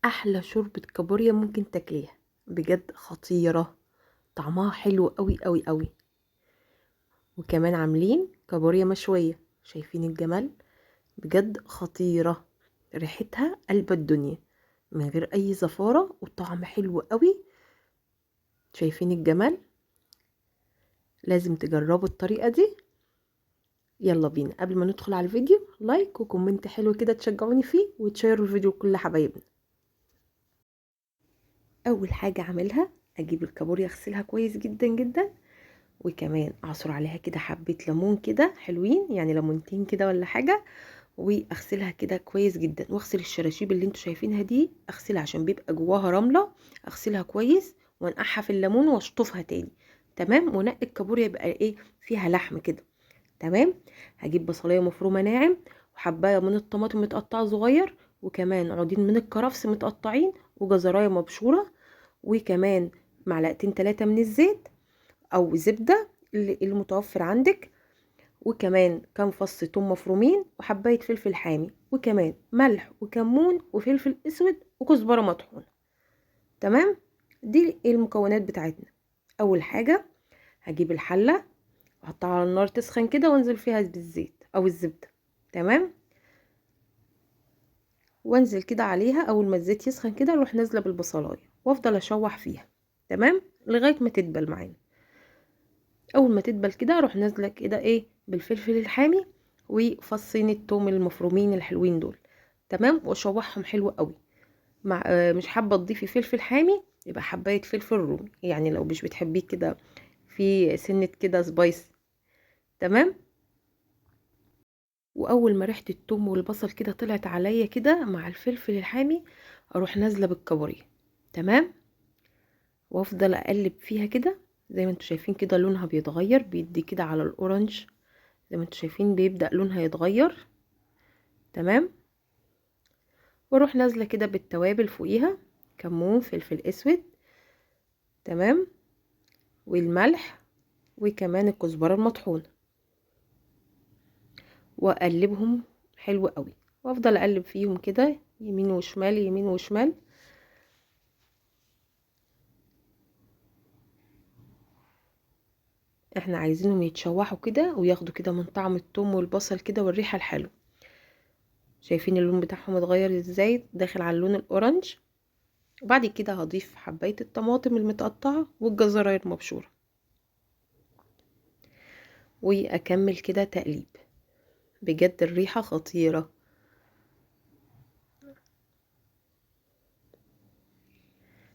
احلى شوربة كابوريا ممكن تاكليها. بجد خطيرة، طعمها حلو قوي قوي قوي. وكمان عاملين كابوريا مشوية، شايفين الجمال؟ بجد خطيرة، ريحتها قلب الدنيا من غير اي زفارة، وطعم حلو قوي. شايفين الجمال؟ لازم تجربوا الطريقة دي. يلا بينا، قبل ما ندخل على الفيديو لايك وكومنت حلو كده تشجعوني فيه، وتشيروا الفيديو لكل حبايبنا. اول حاجة اعملها اجيب الكابوريا اغسلها كويس جدا جدا، وكمان اعصر عليها كده حبة ليمون كده حلوين، يعني ليمونتين كده ولا حاجة، واغسلها كده كويس جدا. واغسل الشراشيب اللي انتوا شايفينها دي، اغسلها عشان بيبقى جواها رملة. اغسلها كويس وانقعها في الليمون واشطفها تاني. تمام. ونقي الكابوريا يبقى ايه، فيها لحم كده. تمام. هجيب بصلايه مفرومه ناعم، وحبايه من الطماطم متقطعه صغير، وكمان عودين من الكرفس متقطعين، وجزرايه مبشوره، وكمان معلقتين 3 من الزيت او زبده اللي متوفر عندك، وكمان كام فص ثوم مفرومين، وحبايه فلفل حامي، وكمان ملح وكمون وفلفل اسود وكزبره مطحونه. تمام. دي المكونات بتاعتنا. اول حاجه هجيب الحله واحطها على النار تسخن كده، وانزل فيها بالزيت او الزبده. تمام. وانزل كده عليها اول ما الزيت يسخن كده، اروح نازله بالبصلايه وافضل اشوح فيها. تمام. لغايه ما تدبل معانا. اول ما تدبل كده اروح نازله كده ايه بالفلفل الحامي وفصين التوم المفرومين الحلوين دول. تمام. واشوحهم حلو قوي. مع مش حابه تضيفي فلفل حامي، يبقى حبايه فلفل رومي، يعني لو مش بتحبيه كده في سنه كده سبايس. تمام. واول ما ريحه التوم والبصل كده طلعت عليا كده مع الفلفل الحامي، اروح نازله بالكابوريا. تمام. وافضل اقلب فيها كده، زي ما انتوا شايفين كده لونها بيتغير، بيدي كده على الاورنج. زي ما انتوا شايفين بيبدأ لونها يتغير. تمام. واروح نازله كده بالتوابل فوقيها، كمون، فلفل اسود. تمام. والملح، وكمان الكزبره المطحونه، واقلبهم حلو قوي. وافضل اقلب فيهم كده يمين وشمال يمين وشمال. احنا عايزينهم يتشوحوا كده وياخدوا كده من طعم الثوم والبصل كده والريحه الحلوه. شايفين اللون بتاعهم اتغير ازاي، داخل على اللون الاورنج. وبعد كده هضيف حبايه الطماطم المتقطعه والجزرايه المبشوره، واكمل كده تقليب. بجد الريحه خطيره،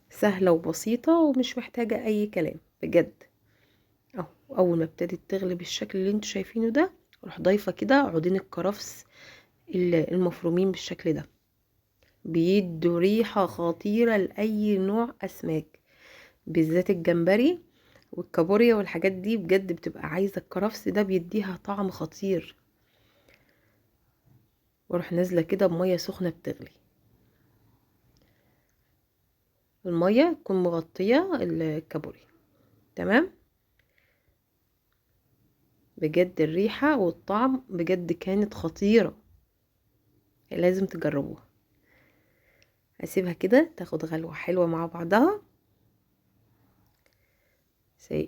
سهله وبسيطه ومش محتاجه اي كلام بجد. اهو اول ما ابتدت تغلي بالشكل اللي انتوا شايفينه ده، اروح ضايفه كده عودين الكرفس المفرومين بالشكل ده. بيدوا ريحه خطيره لاي نوع اسماك، بالذات الجمبري والكابوريا والحاجات دي. بجد بتبقى عايزه الكرفس ده، بيديها طعم خطير. واروح نازله كده بميه سخنه بتغلي. الميه تكون مغطيه الكابوريا. تمام. بجد الريحه والطعم بجد كانت خطيره، لازم تجربوها. هسيبها كده تاخد غلوه حلوه مع بعضها.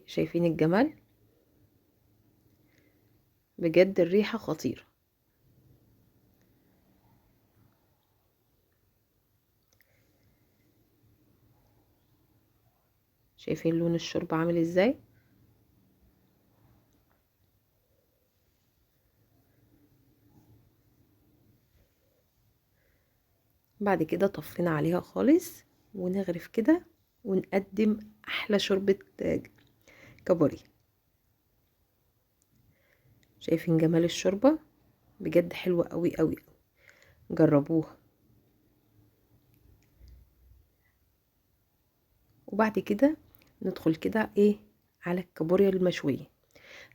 شايفين الجمال؟ بجد الريحه خطيره. شايفين لون الشوربه عامل ازاي؟ بعد كده طفينا عليها خالص، ونغرف كده، ونقدم احلى شوربة كابوريا. شايفين جمال الشوربة؟ بجد حلوة قوي قوي. جربوها. وبعد كده ندخل كده ايه على الكابوريا المشوية.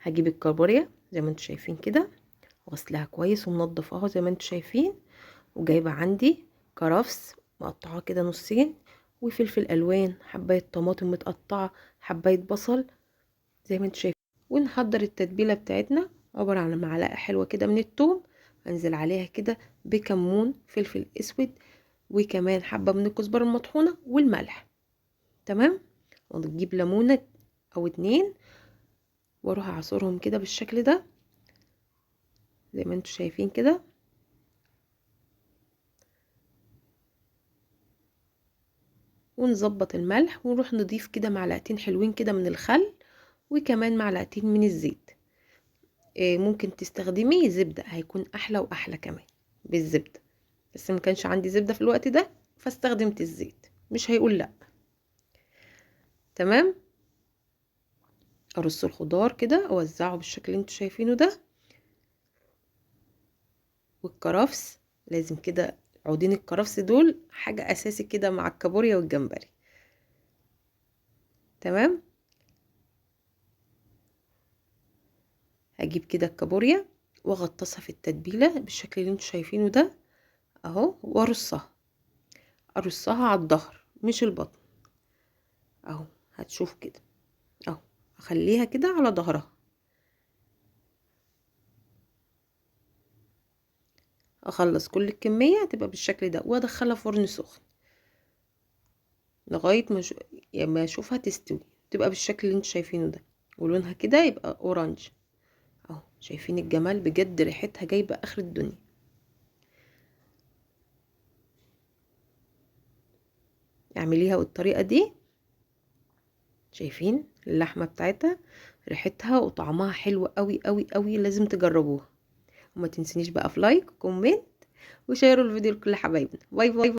هجيب الكابوريا زي ما انتوا شايفين كده، غسلها كويس ومنضفاها زي ما انتوا شايفين. وجايبة عندي كرفس مقطعاه كده نصين، وفلفل الوان، حباية طماطم متقطعة، حباية بصل زي ما انتوا شايفين. ونحضر التتبيله بتاعتنا، عباره عن معلقه حلوه كده من الثوم، انزل عليها كده بكمون، فلفل اسود، وكمان حبة من الكزبرة المطحونة والملح. تمام. ونجيب ليمونة او 2 واروح اعصرهم كده بالشكل ده زي ما انتوا شايفين كده. ونظبط الملح ونروح نضيف كده معلقتين حلوين كده من الخل وكمان معلقتين من الزيت. ممكن تستخدمي زبدة هيكون احلى واحلى كمان بالزبدة، بس ما كانش عندي زبدة في الوقت ده فاستخدمت الزيت، مش هيقول لا. تمام. ارص الخضار كده اوزعه بالشكل اللي انتوا شايفينه ده. والكرفس لازم كده، عودين الكرفس دول حاجة اساسي كده مع الكابوريا والجمبري. تمام. هجيب كده الكابوريا واغطسها في التتبيلة بالشكل اللي انتوا شايفينه ده اهو، وارصها على الظهر مش البطن اهو. هتشوف كده اهو، اخليها كده على ظهرها. اخلص كل الكمية تبقى بالشكل ده وادخلها فرن سخن لغاية ما اشوفها تستوي، تبقى بالشكل اللي انتوا شايفينه ده ولونها كده يبقى اورانج اهو. شايفين الجمال بجد، ريحتها جايبة اخر الدنيا. اعمليها بالطريقة دي. شايفين اللحمة بتاعتها ريحتها وطعمها حلو قوي قوي قوي، لازم تجربوها. وما تنسينيش بقى في لايك وكومنت وشيروا الفيديو لكل حبايبنا. باي باي.